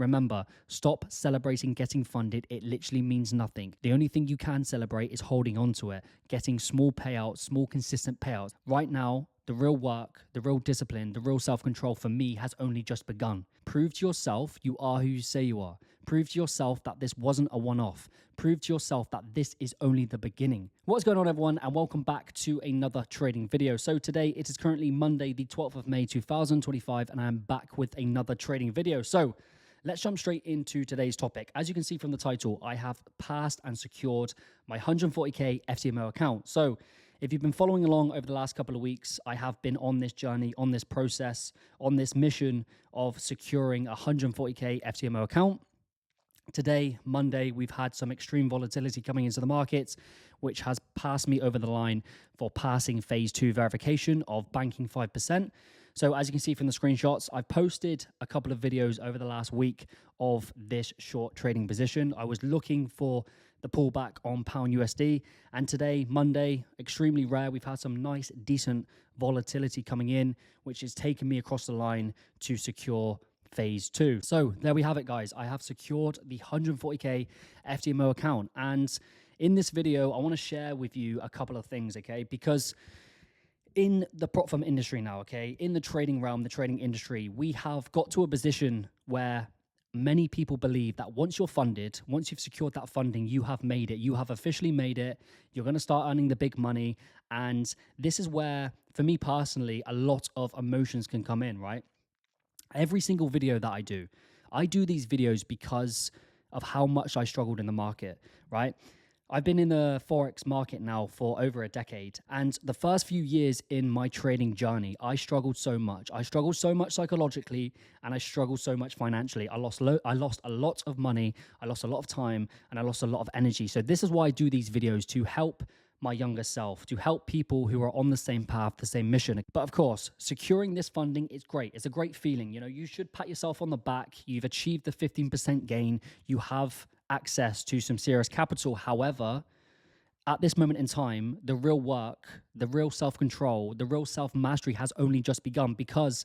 Remember, stop celebrating getting funded. It literally means nothing. The only thing you can celebrate is holding on to it, getting small payouts, small consistent payouts. Right now, the real work, the real discipline, the real self-control for me has only just begun. Prove to yourself you are who you say you are. Prove to yourself that this wasn't a one-off. Prove to yourself that this is only the beginning. What's going on, everyone, and welcome back to another trading video. So today it is currently Monday, the 12th of May, 2025, and I'm back with another trading video. So let's jump straight into today's topic. As you can see from the title, I have passed and secured my 140k FTMO account. So if you've been following along over the last couple of weeks, I have been on this journey, on this process, on this mission of securing a 140k FTMO account. Today, Monday, we've had some extreme volatility coming into the markets, which has passed me over the line for passing phase 2 verification of banking 5%. So as you can see from the screenshots, I've posted a couple of videos over the last week of this short trading position. I was looking for the pullback on pound USD, and today, Monday, extremely rare. We've had some nice, decent volatility coming in, which has taken me across the line to secure phase 2. So there we have it, guys. I have secured the 140k FTMO account, and in this video, I want to share with you a couple of things, okay? Because in the prop firm industry now, okay, in the trading realm, the trading industry, we have got to a position where many people believe that once you're funded, once you've secured that funding, you have made it. You have officially made it. You're going to start earning the big money. And this is where, for me personally, a lot of emotions can come in, right? Every single video that I do these videos because of how much I struggled in the market, right? I've been in the Forex market now for over a decade, and the first few years in my trading journey, I struggled so much. I struggled so much psychologically, and I struggled so much financially. I lost a lot of money, I lost a lot of time, and I lost a lot of energy. So this is why I do these videos, to help my younger self, to help people who are on the same path, the same mission. But of course, securing this funding is great. It's a great feeling. You know, you should pat yourself on the back. You've achieved the 15% gain. You have access to some serious capital. However, at this moment in time, the real work, the real self-control, the real self-mastery has only just begun, because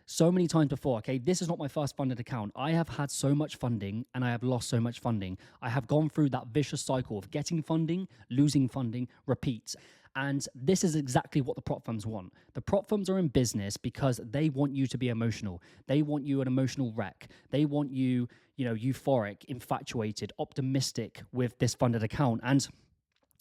so many times before, okay, this is not my first funded account. I have had so much funding and I have lost so much funding. I have gone through that vicious cycle of getting funding, losing funding, repeats. And this is exactly what the prop firms want. The prop firms are in business because they want you to be emotional. They want you an emotional wreck. They want you, euphoric, infatuated, optimistic with this funded account. And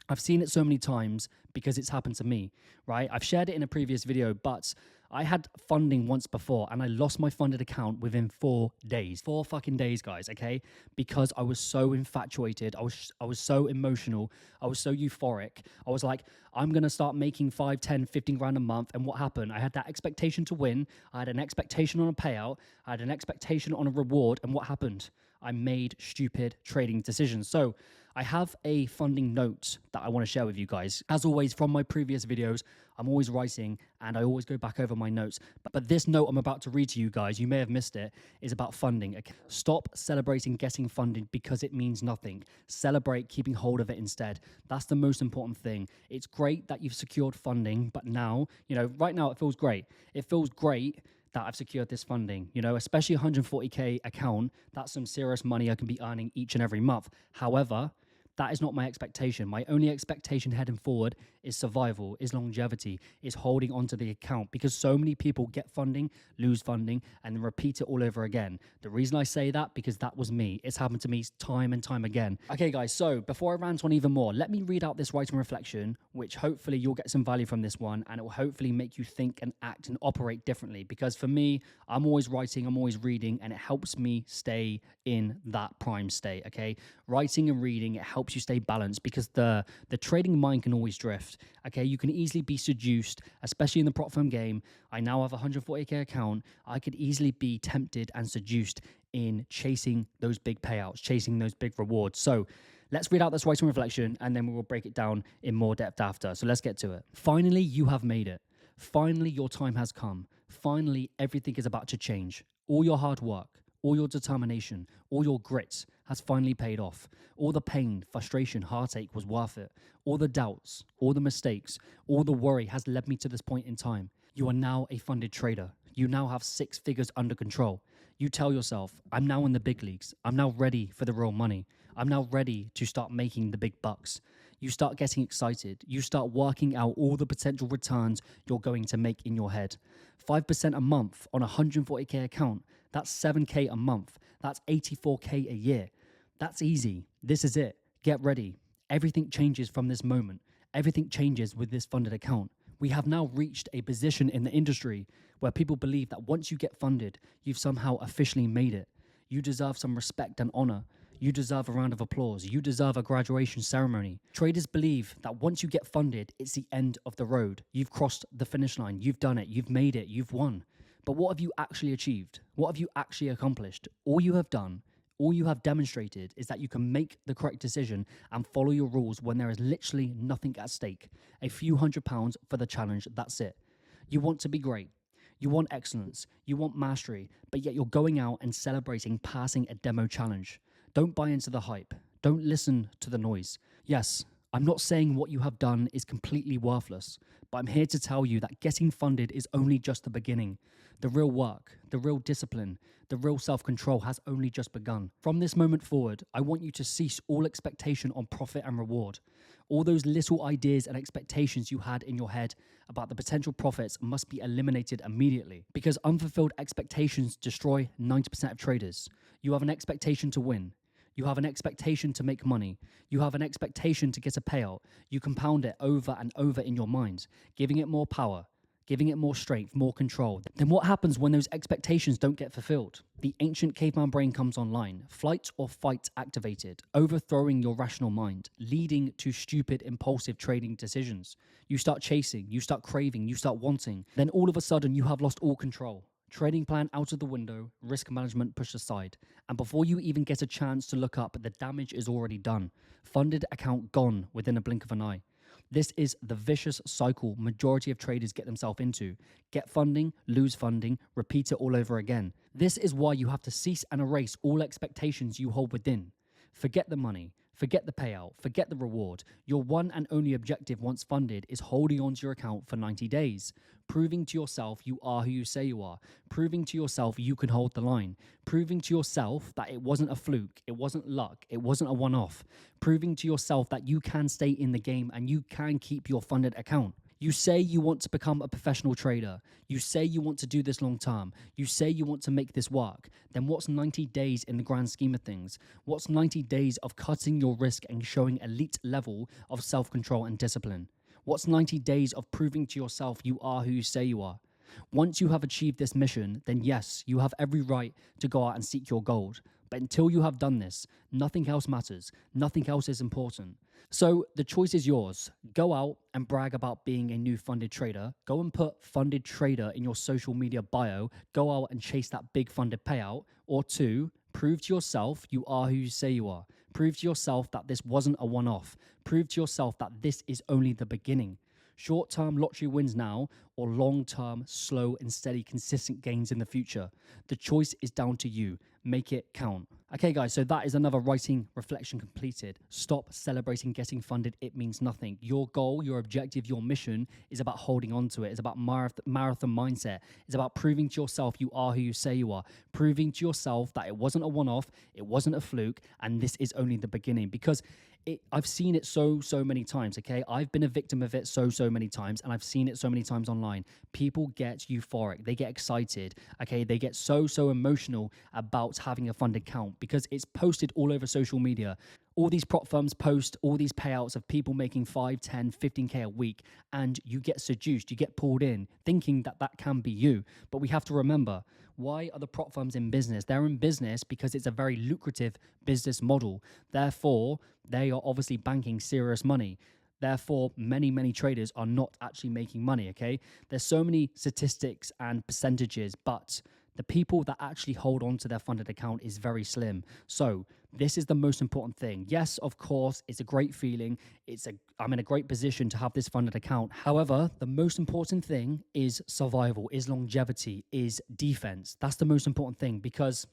I've seen it so many times because it's happened to me, right? I've shared it in a previous video, but I had funding once before and I lost my funded account within 4 days. 4 fucking days, guys, okay? Because I was so infatuated. I was so emotional. I was so euphoric. I was like, I'm going to start making 5, 10, 15 grand a month. And what happened? I had that expectation to win. I had an expectation on a payout. I had an expectation on a reward. And what happened? I made stupid trading decisions. So I have a funding note that I want to share with you guys. As always, from my previous videos, I'm always writing and I always go back over my notes. But this note I'm about to read to you guys, you may have missed it, is about funding. Stop celebrating getting funded because it means nothing. Celebrate keeping hold of it instead. That's the most important thing. It's great that you've secured funding, but now, right now it feels great. It feels great that I've secured this funding, especially 140k account. That's some serious money I can be earning each and every month. However, that is not my expectation. My only expectation heading forward is survival, is longevity, is holding onto the account, because so many people get funding, lose funding, and then repeat it all over again. The reason I say that, because that was me. It's happened to me time and time again. Okay, guys, so before I rant on even more, let me read out this writing reflection, which hopefully you'll get some value from this one, and it will hopefully make you think and act and operate differently. Because for me, I'm always writing, I'm always reading, and it helps me stay in that prime state, okay? Writing and reading, it helps you stay balanced, because the trading mind can always drift, okay? You can easily be seduced, especially in the prop firm game. I now have a 140k account. I could easily be tempted and seduced in chasing those big payouts, chasing those big rewards. So let's read out this writing reflection and then we will break it down in more depth after. So let's get to it. Finally, you have made it. Finally, your time has come. Finally, everything is about to change. All your hard work, all your determination, all your grit has finally paid off. All the pain, frustration, heartache was worth it. All the doubts, all the mistakes, all the worry has led me to this point in time. You are now a funded trader. You now have 6 figures under control. You tell yourself, I'm now in the big leagues. I'm now ready for the real money. I'm now ready to start making the big bucks. You start getting excited. You start working out all the potential returns you're going to make in your head. 5% a month on a 140K account, that's 7K a month. That's 84K a year. That's easy. This is it. Get ready. Everything changes from this moment. Everything changes with this funded account. We have now reached a position in the industry where people believe that once you get funded, you've somehow officially made it. You deserve some respect and honor. You deserve a round of applause. You deserve a graduation ceremony. Traders believe that once you get funded, it's the end of the road. You've crossed the finish line. You've done it. You've made it. You've won. But what have you actually achieved? What have you actually accomplished? All you have done, all you have demonstrated is that you can make the correct decision and follow your rules when there is literally nothing at stake. A few £100 for the challenge, that's it. You want to be great. You want excellence. You want mastery, but yet you're going out and celebrating passing a demo challenge. Don't buy into the hype. Don't listen to the noise. Yes, I'm not saying what you have done is completely worthless, but I'm here to tell you that getting funded is only just the beginning. The real work, the real discipline, the real self-control has only just begun. From this moment forward, I want you to cease all expectation on profit and reward. All those little ideas and expectations you had in your head about the potential profits must be eliminated immediately, because unfulfilled expectations destroy 90% of traders. You have an expectation to win. You have an expectation to make money. You have an expectation to get a payout. You compound it over and over in your mind, giving it more power, giving it more strength, more control. Then what happens when those expectations don't get fulfilled? The ancient caveman brain comes online, flight or fight activated, overthrowing your rational mind, leading to stupid, impulsive trading decisions. You start chasing, you start craving, you start wanting. Then all of a sudden you have lost all control. Trading plan out of the window, risk management pushed aside. And before you even get a chance to look up, the damage is already done. Funded account gone within a blink of an eye. This is the vicious cycle majority of traders get themselves into. Get funding, lose funding, repeat it all over again. This is why you have to cease and erase all expectations you hold within. Forget the money. Forget the payout, forget the reward. Your one and only objective once funded is holding onto your account for 90 days. Proving to yourself you are who you say you are. Proving to yourself you can hold the line. Proving to yourself that it wasn't a fluke, it wasn't luck, it wasn't a one-off. Proving to yourself that you can stay in the game and you can keep your funded account. You say you want to become a professional trader. You say you want to do this long term. You say you want to make this work. Then what's 90 days in the grand scheme of things? What's 90 days of cutting your risk and showing elite level of self-control and discipline? What's 90 days of proving to yourself you are who you say you are? Once you have achieved this mission, then yes, you have every right to go out and seek your gold. But until you have done this, nothing else matters. Nothing else is important. So the choice is yours. Go out and brag about being a new funded trader. Go and put funded trader in your social media bio. Go out and chase that big funded payout. Or two, prove to yourself you are who you say you are. Prove to yourself that this wasn't a one-off. Prove to yourself that this is only the beginning. Short-term lottery wins now or long-term, slow and steady, consistent gains in the future. The choice is down to you. Make it count. Okay, guys, so that is another writing reflection completed. Stop celebrating getting funded. It means nothing. Your goal, your objective, your mission is about holding on to it. It's about marathon mindset. It's about proving to yourself you are who you say you are. Proving to yourself that it wasn't a one-off, it wasn't a fluke, and this is only the beginning. Because I've seen it so many times, okay? I've been a victim of it so many times, and I've seen it so many times online. People get euphoric. They get excited, okay? They get so emotional about having a funded account because it's posted all over social media. All these prop firms post all these payouts of people making 5, 10, 15K a week, and you get seduced, you get pulled in, thinking that that can be you. But we have to remember, why are the prop firms in business? They're in business because it's a very lucrative business model. Therefore, they are obviously banking serious money. Therefore, many traders are not actually making money, okay? There's so many statistics and percentages, but the people that actually hold on to their funded account is very slim. So this is the most important thing. Yes, of course, it's a great feeling. I'm in a great position to have this funded account. However, the most important thing is survival, is longevity, is defense. That's the most important thing, because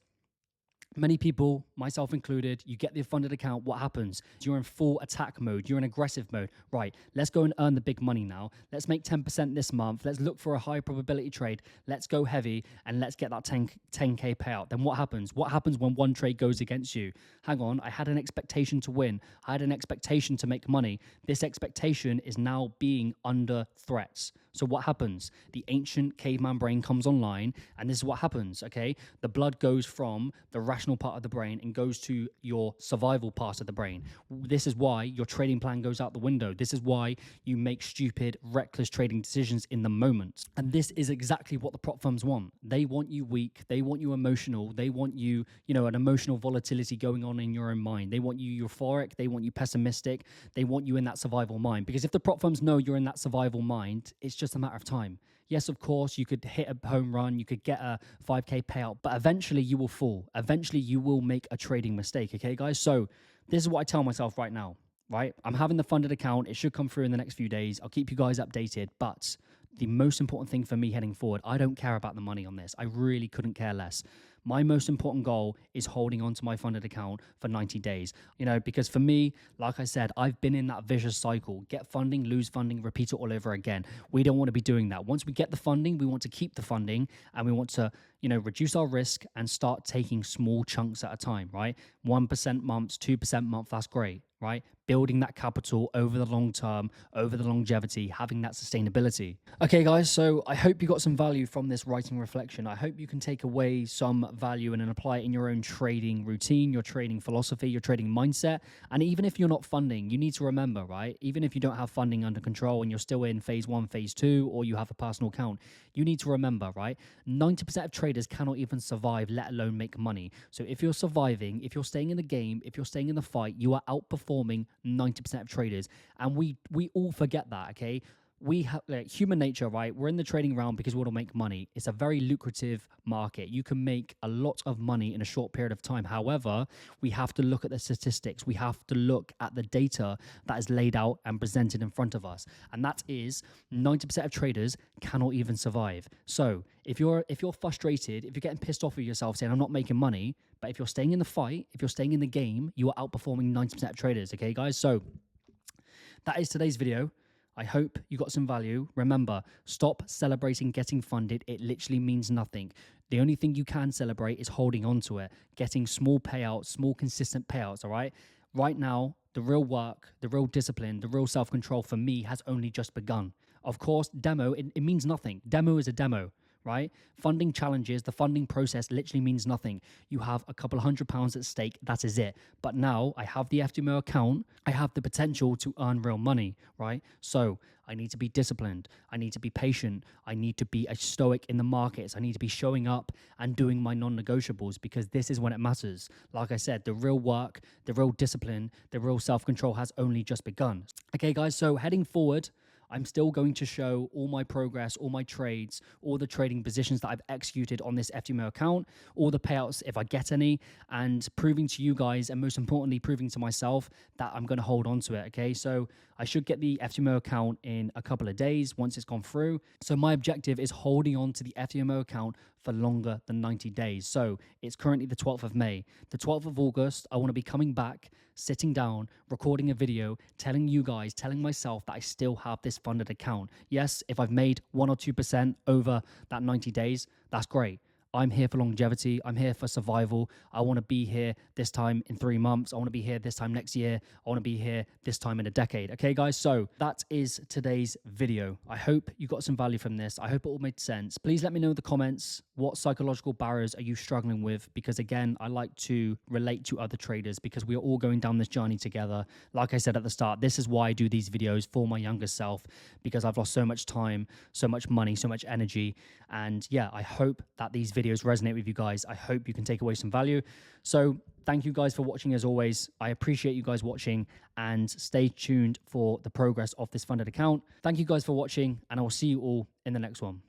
Many people, myself included, you get the funded account. What happens? You're in full attack mode. You're in aggressive mode. Right, let's go and earn the big money now. Let's make 10% this month. Let's look for a high probability trade. Let's go heavy and let's get that 10K payout. Then what happens? What happens when one trade goes against you? Hang on, I had an expectation to win. I had an expectation to make money. This expectation is now being under threats. So what happens? The ancient caveman brain comes online, and this is what happens, okay? The blood goes from the rational part of the brain and goes to your survival part of the brain. This is why your trading plan goes out the window. This is why you make stupid, reckless trading decisions in the moment. And this is exactly what the prop firms want. They want you weak. They want you emotional. They want you, an emotional volatility going on in your own mind. They want you euphoric. They want you pessimistic. They want you in that survival mind. Because if the prop firms know you're in that survival mind, it's just a matter of time. Yes, of course, you could hit a home run, you could get a 5K payout, but eventually you will fall. Eventually you will make a trading mistake, okay, guys? So this is what I tell myself right now, right? I'm having the funded account. It should come through in the next few days. I'll keep you guys updated, but the most important thing for me heading forward, I don't care about the money on this. I really couldn't care less. My most important goal is holding on to my funded account for 90 days, because for me, like I said, I've been in that vicious cycle. Get funding, lose funding, repeat it all over again. We don't want to be doing that. Once we get the funding, we want to keep the funding and we want to, reduce our risk and start taking small chunks at a time, right? 1% months, 2% month, that's great, right? Building that capital over the long term, over the longevity, having that sustainability. Okay, guys, so I hope you got some value from this writing reflection. I hope you can take away some value and then apply it in your own trading routine, your trading philosophy, your trading mindset. And even if you're not funding, you need to remember, right? Even if you don't have funding under control and you're still in phase 1, phase 2, or you have a personal account, you need to remember, right? 90% of traders cannot even survive, let alone make money. So if you're surviving, if you're staying in the game, if you're staying in the fight, you are outperforming 90% of traders. And we all forget that, okay? We have human nature, right? We're in the trading realm because we want to make money. It's a very lucrative market. You can make a lot of money in a short period of time. However, we have to look at the statistics. We have to look at the data that is laid out and presented in front of us. And that is 90% of traders cannot even survive. So if you're frustrated, if you're getting pissed off with yourself saying, I'm not making money, but if you're staying in the fight, if you're staying in the game, you are outperforming 90% of traders. Okay, guys? So that is today's video. I hope you got some value. Remember, stop celebrating getting funded. It literally means nothing. The only thing you can celebrate is holding on to it, getting small payouts, small consistent payouts, all right? Right now, the real work, the real discipline, the real self-control for me has only just begun. Of course, demo, it means nothing. Demo is a demo, right? Funding challenges, the funding process literally means nothing. You have a couple £100 at stake, that is it. But now I have the FTMO account, I have the potential to earn real money, right? So I need to be disciplined. I need to be patient. I need to be a stoic in the markets. I need to be showing up and doing my non-negotiables because this is when it matters. Like I said, the real work, the real discipline, the real self-control has only just begun. Okay, guys, so heading forward, I'm still going to show all my progress, all my trades, all the trading positions that I've executed on this FTMO account, all the payouts if I get any, and proving to you guys, and most importantly, proving to myself that I'm going to hold on to it, okay? So I should get the FTMO account in a couple of days once it's gone through. So my objective is holding on to the FTMO account for longer than 90 days. So it's currently the 12th of May. The 12th of August, I want to be coming back, sitting down, recording a video, telling you guys, telling myself that I still have this funded account. Yes, if I've made 1 or 2% over that 90 days, that's great. I'm here for longevity. I'm here for survival. I want to be here this time in 3 months. I want to be here this time next year. I want to be here this time in a decade. Okay, guys? So that is today's video. I hope you got some value from this. I hope it all made sense. Please let me know in the comments, what psychological barriers are you struggling with? Because again, I like to relate to other traders because we are all going down this journey together. Like I said at the start, this is why I do these videos for my younger self, because I've lost so much time, so much money, so much energy. And yeah, I hope that these videos resonate with you guys. I hope you can take away some value. So thank you guys for watching as always. I appreciate you guys watching and stay tuned for the progress of this funded account. Thank you guys for watching and I will see you all in the next one.